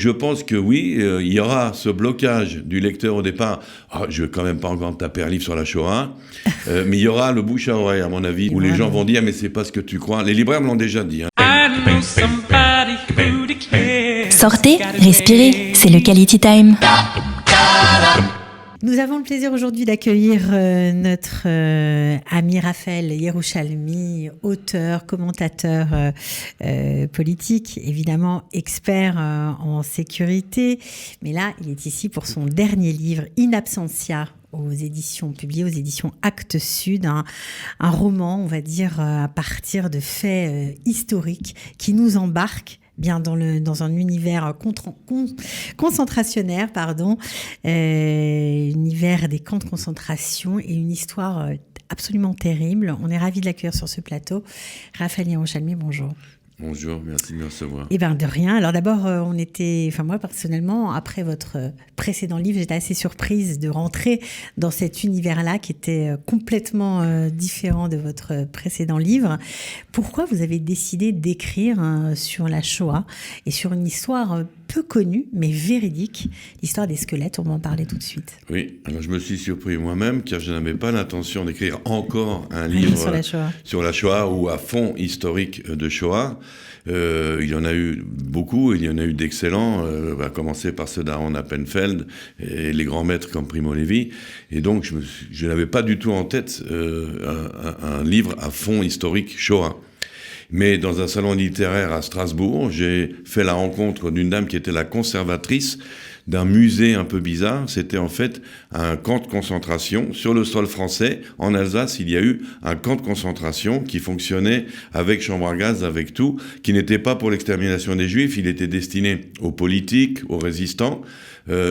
Je pense que oui, il y aura ce blocage du lecteur au départ. Je ne vais quand même pas encore taper un livre sur la Shoah, mais il y aura le bouche à oreille, à mon avis, où les gens vont dire « mais c'est pas ce que tu crois ». Les libraires me l'ont déjà dit. Sortez, respirez, c'est le Quality Time. Nous avons le plaisir aujourd'hui d'accueillir notre ami Raphaël Yerushalmi, auteur, commentateur politique, évidemment expert en sécurité. Mais là, il est ici pour son dernier livre, In Absentia, publié aux éditions Actes Sud, un roman, on va dire, à partir de faits historiques qui nous embarquent bien dans un univers concentrationnaire, univers des camps de concentration et une histoire absolument terrible. On est ravis de l'accueillir sur ce plateau. Raphaël Yerushalmi, bonjour. Bonjour, merci de me recevoir. Eh bien, de rien. Alors d'abord, moi personnellement, après votre précédent livre, j'étais assez surprise de rentrer dans cet univers-là qui était complètement différent de votre précédent livre. Pourquoi vous avez décidé d'écrire sur la Shoah et sur une histoire peu connue, mais véridique, l'histoire des squelettes? On va en parler tout de suite. Oui, alors je me suis surpris moi-même, car je n'avais pas l'intention d'écrire encore un livre sur la Shoah ou à fond historique de Shoah. Il y en a eu beaucoup, il y en a eu d'excellents, à commencer par ceux d'Aaron Appenfeld et les grands maîtres comme Primo Levi. Et donc, je n'avais pas du tout en tête un livre à fond historique Shoah. Mais dans un salon littéraire à Strasbourg, j'ai fait la rencontre d'une dame qui était la conservatrice d'un musée un peu bizarre. C'était en fait un camp de concentration. Sur le sol français, en Alsace, il y a eu un camp de concentration qui fonctionnait avec chambre à gaz, avec tout, qui n'était pas pour l'extermination des Juifs, il était destiné aux politiques, aux résistants,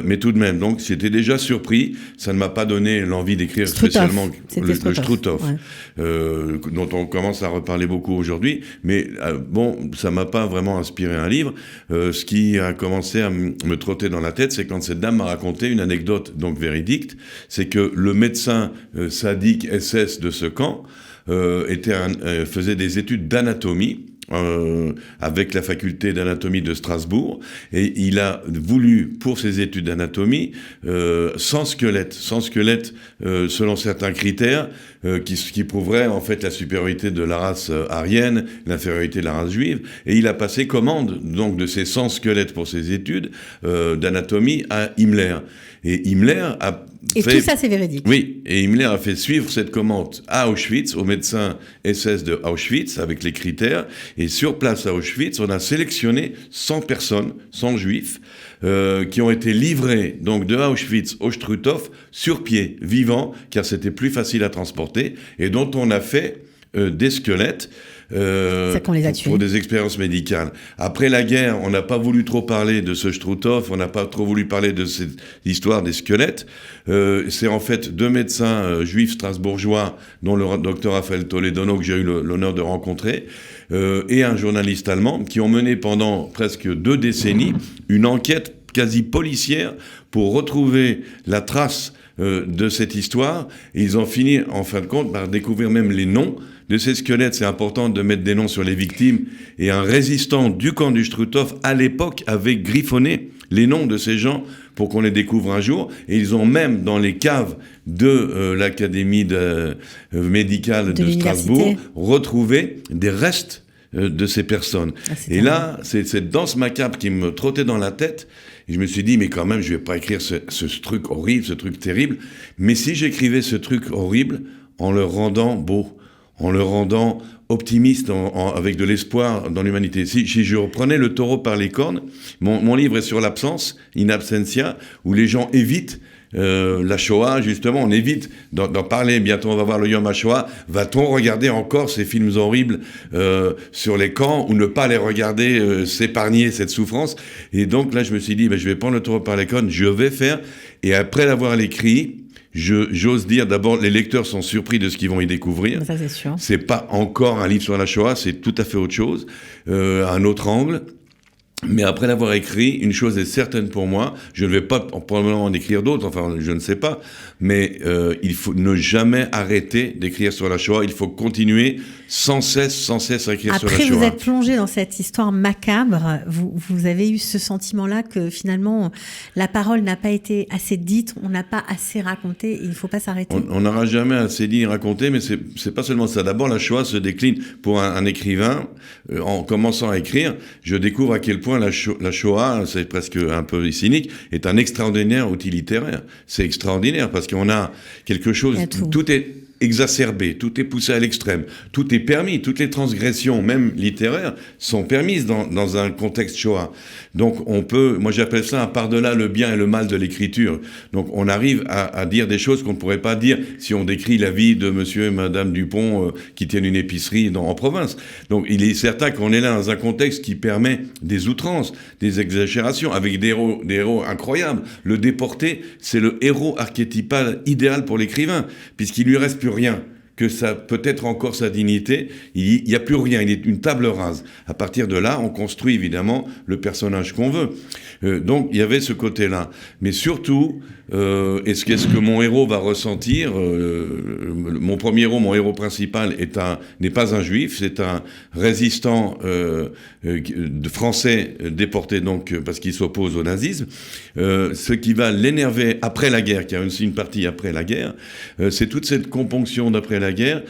mais tout de même. Donc j'étais déjà surpris, ça ne m'a pas donné l'envie d'écrire spécialement le Struthof, dont on commence à reparler beaucoup aujourd'hui, mais ça m'a pas vraiment inspiré un livre. Ce qui a commencé à me trotter dans la tête, c'est quand cette dame m'a raconté une anecdote donc véridique, c'est que le médecin sadique SS de ce camp faisait des études d'anatomie avec la faculté d'anatomie de Strasbourg, et il a voulu, pour ses études d'anatomie, sans squelette selon certains critères qui prouveraient en fait la supériorité de la race aryenne, l'infériorité de la race juive, et il a passé commande donc de ces 100 squelettes pour ses études d'anatomie à Himmler. Et Himmler a tout ça, c'est véridique. Oui, et Himmler a fait suivre cette commande à Auschwitz, aux médecins SS de Auschwitz, avec les critères. Et sur place à Auschwitz, on a sélectionné 100 personnes, 100 juifs, qui ont été livrés donc de Auschwitz au Struthof sur pied, vivants, car c'était plus facile à transporter, et dont on a fait des squelettes pour des expériences médicales. Après la guerre, on n'a pas voulu trop parler de ce Struthof, on n'a pas trop voulu parler de cette histoire des squelettes. C'est en fait deux médecins juifs strasbourgeois, dont le docteur Raphaël Toledono, que j'ai eu l'honneur de rencontrer, et un journaliste allemand, qui ont mené pendant presque 2 décennies une enquête quasi policière pour retrouver la trace de cette histoire. Et ils ont fini, en fin de compte, par découvrir même les noms de ces squelettes. C'est important de mettre des noms sur les victimes. Et un résistant du camp du Struthof, à l'époque, avait griffonné les noms de ces gens pour qu'on les découvre un jour. Et ils ont même, dans les caves de l'académie médicale de Strasbourg, retrouvé des restes de ces personnes. Et là, c'est cette danse macabre qui me trottait dans la tête. Et je me suis dit, mais quand même, je vais pas écrire ce truc horrible, ce truc terrible. Mais si j'écrivais ce truc horrible en le rendant beau, en le rendant optimiste, avec de l'espoir dans l'humanité. Si je reprenais le taureau par les cornes, mon livre est sur l'absence, In Absentia, où les gens évitent la Shoah, justement, on évite d'en parler. Bientôt on va voir le Yom HaShoah. Va-t-on regarder encore ces films horribles sur les camps, ou ne pas les regarder, s'épargner cette souffrance? Et donc là je me suis dit, je vais prendre le taureau par les cornes, je vais faire. Et après l'avoir écrit, j'ose dire, d'abord, les lecteurs sont surpris de ce qu'ils vont y découvrir. Ça, c'est sûr. C'est pas encore un livre sur la Shoah, c'est tout à fait autre chose, un autre angle. Mais après l'avoir écrit, une chose est certaine pour moi, je ne vais pas probablement en écrire d'autres, enfin je ne sais pas, mais il faut ne jamais arrêter d'écrire sur la Shoah, il faut continuer sans cesse à écrire sur la Après, Shoah. vous êtes plongé dans cette histoire macabre. Vous avez eu ce sentiment-là que finalement, la parole n'a pas été assez dite, on n'a pas assez raconté, et il ne faut pas s'arrêter. On n'aura jamais assez dit et raconté, mais c'est pas seulement ça. D'abord, la Shoah se décline pour un écrivain. En commençant à écrire, je découvre à quel point la Shoah, c'est presque un peu cynique, est un extraordinaire outil littéraire. C'est extraordinaire parce qu'on a quelque chose, tout est exacerbé, tout est poussé à l'extrême, tout est permis, toutes les transgressions, même littéraires, sont permises dans un contexte Shoah. Donc on peut, moi j'appelle ça un par-delà le bien et le mal de l'écriture. Donc on arrive à dire des choses qu'on ne pourrait pas dire si on décrit la vie de monsieur et madame Dupont qui tiennent une épicerie en province. Donc il est certain qu'on est là dans un contexte qui permet des outrances, des exagérations, avec des héros incroyables. Le déporté, c'est le héros archétypal idéal pour l'écrivain, puisqu'il lui reste plus rien, que ça peut-être encore sa dignité, il n'y a plus rien, il est une table rase. À partir de là, on construit évidemment le personnage qu'on veut. Donc il y avait ce côté-là. Mais surtout, qu'est-ce que mon héros va ressentir mon premier héros, mon héros principal, n'est pas un juif, c'est un résistant français déporté donc parce qu'il s'oppose au nazisme. Ce qui va l'énerver après la guerre, qui a aussi une partie après la guerre, c'est toute cette componction d'après la guerre,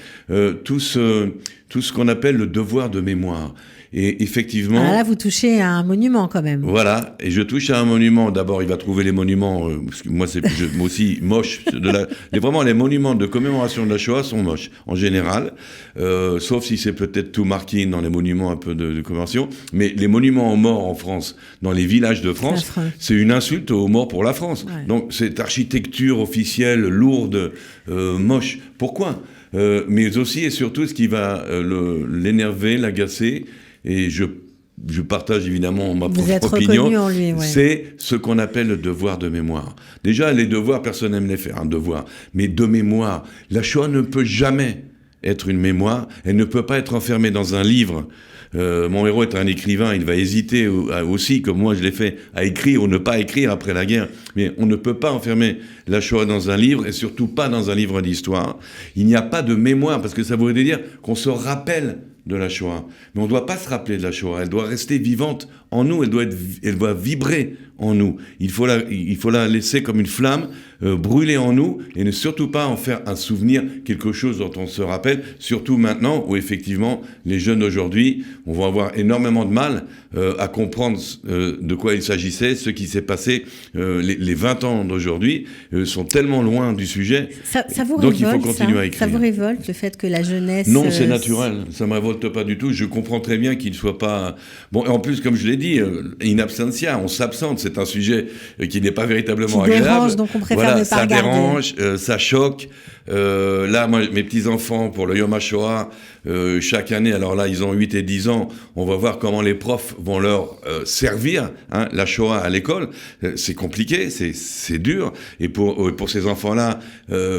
tout ce qu'on appelle le devoir de mémoire. Et effectivement... Ah là, vous touchez à un monument quand même. Voilà, et je touche à un monument. D'abord, il va trouver les monuments, parce que moi aussi moche. Vraiment, les monuments de commémoration de la Shoah sont moches, en général, sauf si c'est peut-être tout marqué dans les monuments un peu de commémoration. Mais les monuments aux morts en France, dans les villages de France, c'est une insulte aux morts pour la France. Ouais. Donc, cette architecture officielle, lourde, moche. Pourquoi mais aussi et surtout, ce qui va l'énerver, l'agacer, et je partage évidemment ma propre opinion, en lui, ouais. C'est ce qu'on appelle le devoir de mémoire. Déjà, les devoirs, personne n'aime les faire, un devoir. Mais de mémoire, la Shoah ne peut jamais être une mémoire, elle ne peut pas être enfermée dans un livre. Mon héros est un écrivain, il va hésiter aussi, comme moi je l'ai fait, à écrire ou ne pas écrire après la guerre. Mais on ne peut pas enfermer la Shoah dans un livre, et surtout pas dans un livre d'histoire. Il n'y a pas de mémoire, parce que ça voudrait dire qu'on se rappelle de la Shoah. Mais on ne doit pas se rappeler de la Shoah, elle doit rester vivante en nous, elle doit vibrer en nous. Il faut la laisser comme une flamme, brûler en nous, et ne surtout pas en faire un souvenir, quelque chose dont on se rappelle, surtout maintenant où effectivement les jeunes d'aujourd'hui, on va avoir énormément de mal à comprendre de quoi il s'agissait, ce qui s'est passé. Les 20 ans d'aujourd'hui sont tellement loin du sujet, ça vous donc révolte, il faut continuer à écrire. Ça vous révolte le fait que la jeunesse... Non, c'est naturel, ça ne me révolte pas du tout, je comprends très bien qu'il ne soit pas... Bon, en plus, comme je l'ai dit, in absentia, on s'absente, c'est un sujet qui n'est pas véritablement agréable. Qui dérange, donc on préfère ne pas regarder. Ça dérange, ça choque. Là, moi, mes petits-enfants, pour le Yom HaShoah, chaque année, alors là, ils ont 8 et 10 ans, on va voir comment les profs vont leur servir la Shoah à l'école. C'est compliqué, c'est dur. Et pour ces enfants-là,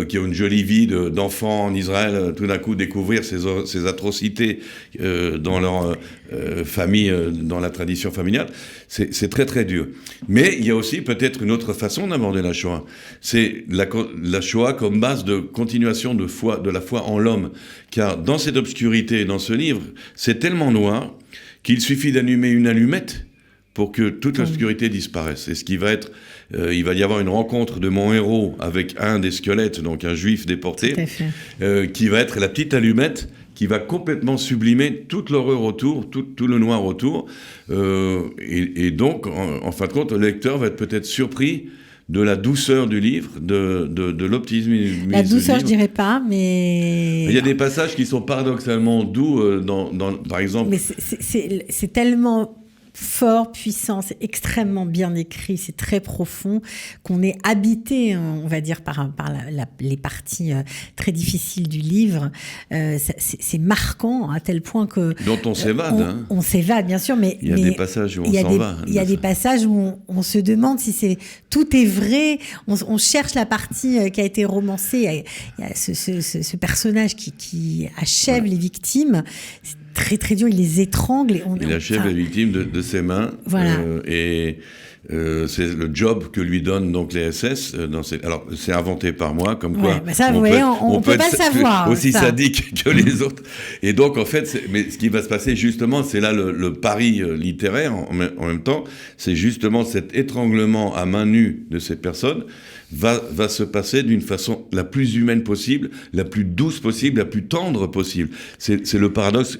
qui ont une jolie vie d'enfants en Israël, tout d'un coup, découvrir ces atrocités dans leur famille, dans la tradition familiale, c'est très très dur. Mais il y a aussi peut-être une autre façon d'aborder la Shoah. C'est la Shoah comme base de continuation de la foi en l'homme. Car dans cette obscurité, dans ce livre, c'est tellement noir qu'il suffit d'allumer une allumette pour que toute l'obscurité disparaisse. Et ce qui va être... il va y avoir une rencontre de mon héros avec un des squelettes, donc un juif déporté, qui va être la petite allumette qui va complètement sublimer toute l'horreur autour, tout le noir autour. Et donc, en fin de compte, le lecteur va être peut-être surpris de la douceur du livre, de l'optimisme du livre. La douceur, je dirais pas, mais... Il y a des passages qui sont paradoxalement doux, par exemple... Mais c'est tellement... fort, puissant, c'est extrêmement bien écrit, c'est très profond, qu'on est habité, on va dire, par les parties très difficiles du livre. C'est marquant à tel point que... Dont on s'évade. On s'évade, bien sûr, mais... Il y a des passages où on s'en va. Il y a des passages où on se demande si tout est vrai, on cherche la partie qui a été romancée, il y a ce personnage qui achève les victimes. C'est très très dur, il les étrangle. Il achève les victimes de ses mains. Voilà. Et c'est le job que lui donnent donc les SS. Alors, c'est inventé par moi, comme quoi. Ça, vous voyez, on peut pas savoir. Aussi sadique que les autres. Et donc, en fait, mais ce qui va se passer, justement, c'est là le pari littéraire, en même temps, c'est justement cet étranglement à main nue de ces personnes va se passer d'une façon la plus humaine possible, la plus douce possible, la plus tendre possible. C'est le paradoxe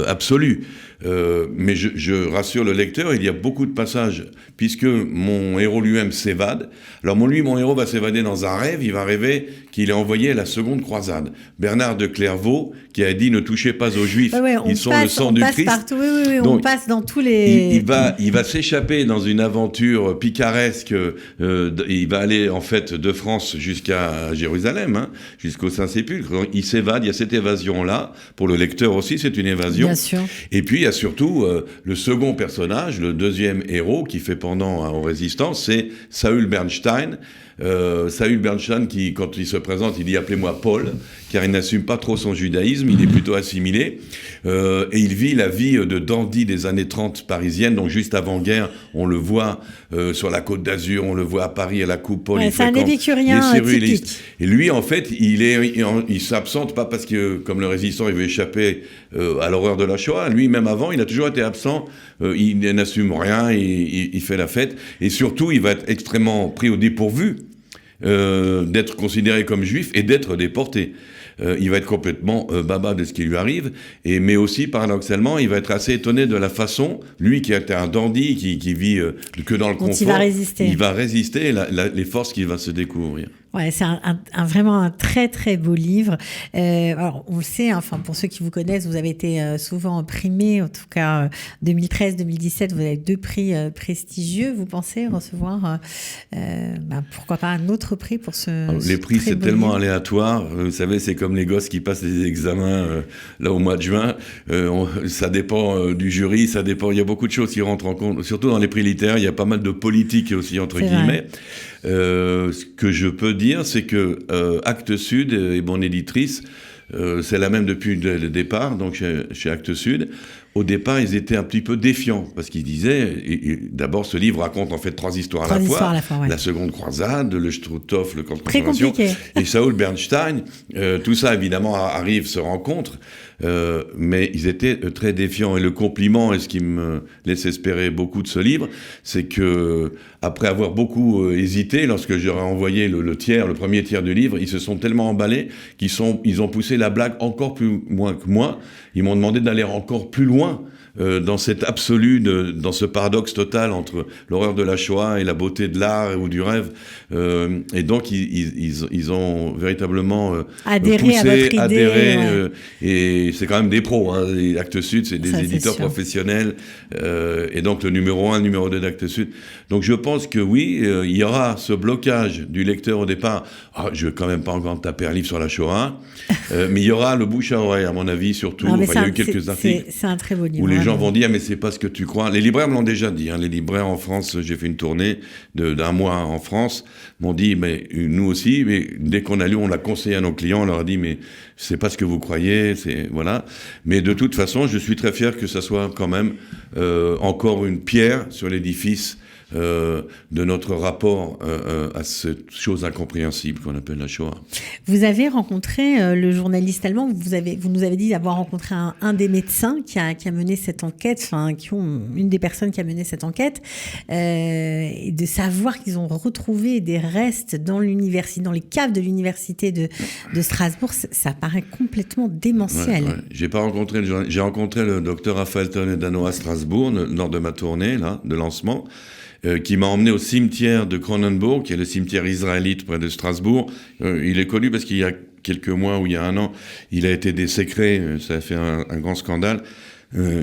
absolu. Mais je rassure le lecteur, il y a beaucoup de passages, puisque mon héros lui-même s'évade. Alors mon héros va s'évader dans un rêve, il va rêver qu'il est envoyé à la seconde croisade. Bernard de Clairvaux, qui a dit « Ne touchez pas aux Juifs, ils sont le sang du Christ ». Partout, donc, on passe dans tous les... Il va s'échapper dans une aventure picaresque, il va aller en fait de France jusqu'à Jérusalem, jusqu'au Saint-Sépulcre. Il s'évade, il y a cette évasion-là. Pour le lecteur aussi, c'est une évasion. Bien sûr. Et puis, il y a surtout le second personnage, le deuxième héros qui fait pendant aux résistances, c'est Saül Bernstein. Saül Bernstein qui, quand il se présente, il dit « Appelez-moi Paul », car il n'assume pas trop son judaïsme, il est plutôt assimilé. Et il vit la vie de dandy des années 30 parisiennes, donc juste avant-guerre, on le voit sur la Côte d'Azur, on le voit à Paris à la Coupole. C'est un épicurien typique. Et lui, en fait, il s'absente pas parce que, comme le résistant, il veut échapper à l'horreur de la Shoah. Lui, même avant, il a toujours été absent, il n'assume rien, il fait la fête. Et surtout, il va être extrêmement pris au dépourvu d'être considéré comme juif et d'être déporté. Il va être complètement baba de ce qui lui arrive, mais aussi, paradoxalement, il va être assez étonné de la façon, lui qui était un dandy, qui vit que dans le confort, il va résister les forces qu'il va se découvrir. Ouais, c'est vraiment un très très beau livre. Alors on le sait, enfin pour ceux qui vous connaissent, vous avez été souvent primé, en tout cas 2013-2017, vous avez 2 prix prestigieux. Vous pensez recevoir, pourquoi pas un autre prix pour ce Alors, les prix, c'est tellement aléatoire. Vous savez, c'est comme les gosses qui passent les examens là au mois de juin. Ça dépend du jury, ça dépend. Il y a beaucoup de choses qui rentrent en compte. Surtout dans les prix littéraires, il y a pas mal de politique aussi entre guillemets. Ce que je peux dire, c'est que Actes Sud et mon éditrice, c'est la même depuis le départ, donc chez Actes Sud. Au départ, ils étaient un petit peu défiants, parce qu'ils disaient, d'abord, ce livre raconte en fait 3 histoires à la fois. Ouais. La seconde croisade, le Struthof, le camp de concentration, et Saül Bernstein. Tout ça, évidemment, se rencontre. Mais ils étaient très défiants. Et le compliment, et ce qui me laisse espérer beaucoup de ce livre, c'est que après avoir beaucoup hésité, lorsque j'aurais envoyé le premier tiers du livre, ils se sont tellement emballés qu'ils ont poussé la blague encore plus loin que moi. Ils m'ont demandé d'aller encore plus loin dans cet absolu, dans ce paradoxe total entre l'horreur de la Shoah et la beauté de l'art ou du rêve. Et donc, ils ont véritablement adhéré à votre idée. Et c'est quand même des pros. Les Actes Sud, c'est des éditeurs professionnels. Et donc, le numéro 1, le numéro 2 d'Actes Sud. Donc, je pense que oui, il y aura ce blocage du lecteur au départ. Je ne vais quand même pas encore taper un livre sur la Shoah. Mais il y aura le bouche à oreille, à mon avis, surtout. Il y a eu quelques articles. C'est un très beau livre. Où les gens vont dire, mais c'est pas ce que tu crois. Les libraires me l'ont déjà dit. Les libraires en France, j'ai fait une tournée d'un mois en France, m'ont dit, mais nous aussi, mais dès qu'on a lu, on l'a conseillé à nos clients, on leur a dit, mais c'est pas ce que vous croyez, voilà. Mais de toute façon, je suis très fier que ça soit quand même encore une pierre sur l'édifice de notre rapport à cette chose incompréhensible qu'on appelle la Shoah. Vous avez rencontré le journaliste allemand, vous nous avez dit avoir rencontré un des médecins qui a mené cette enquête, une des personnes qui a mené cette enquête, et de savoir qu'ils ont retrouvé des restes dans les caves de l'université de Strasbourg, ça paraît complètement démentiel. Ouais. J'ai rencontré le docteur Raphaël Toledano à Strasbourg lors de ma tournée là, de lancement. Qui m'a emmené au cimetière de Cronenbourg, qui est le cimetière israélite près de Strasbourg. Il est connu parce qu'il y a quelques mois ou il y a 1 an, il a été désécré, ça a fait un grand scandale.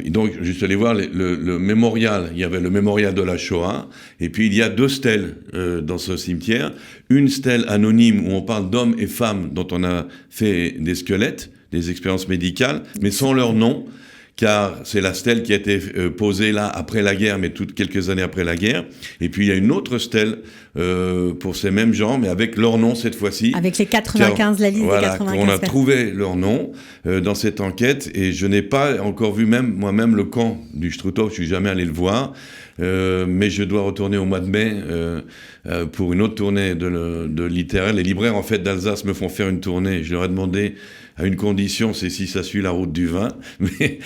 Donc, je suis allé voir le mémorial. Il y avait le mémorial de la Shoah, et puis il y a 2 stèles dans ce cimetière. Une stèle anonyme où on parle d'hommes et femmes dont on a fait des squelettes, des expériences médicales, mais sans leur nom. Car c'est la stèle qui a été posée là après la guerre, mais quelques années après la guerre. Et puis il y a une autre stèle pour ces mêmes gens, mais avec leur nom cette fois-ci. Avec les 95, la liste des 95. On a trouvé leur nom dans cette enquête, et je n'ai pas encore vu moi-même le camp du Struthof, je suis jamais allé le voir. mais je dois retourner au mois de mai pour une autre tournée de littéraire. Les libraires, en fait, d'Alsace me font faire une tournée. Je leur ai demandé à une condition, c'est si ça suit la route du vin. Mais,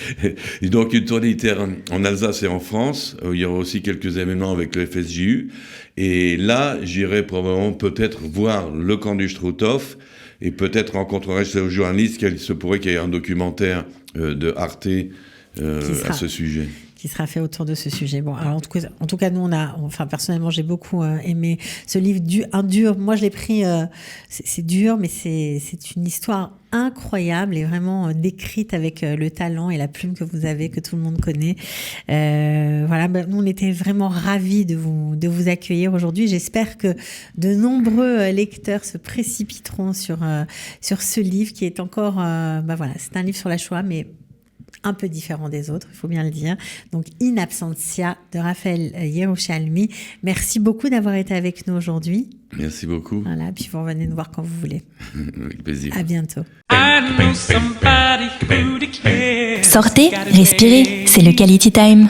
donc, une tournée littéraire en Alsace et en France. Il y aura aussi quelques événements avec le FSJU. Et là, j'irai probablement peut-être voir le camp du Struthof et peut-être rencontrerai-je le journaliste. Il se pourrait qu'il y ait un documentaire de Arte à ce sujet. Qui sera fait autour de ce sujet. Bon, alors en tout cas, nous, personnellement, j'ai beaucoup aimé ce livre, dur. Moi, je l'ai pris, c'est dur, mais c'est une histoire incroyable et vraiment décrite avec le talent et la plume que vous avez, que tout le monde connaît. Nous, on était vraiment ravis de vous accueillir aujourd'hui. J'espère que de nombreux lecteurs se précipiteront sur ce livre qui est encore, c'est un livre sur la Shoah, mais un peu différent des autres, il faut bien le dire. Donc, In Absentia de Raphaël Yerushalmi. Merci beaucoup d'avoir été avec nous aujourd'hui. Merci beaucoup. Voilà, puis vous revenez nous voir quand vous voulez. Avec plaisir. À bientôt. Sortez, respirez, c'est le Quality Time.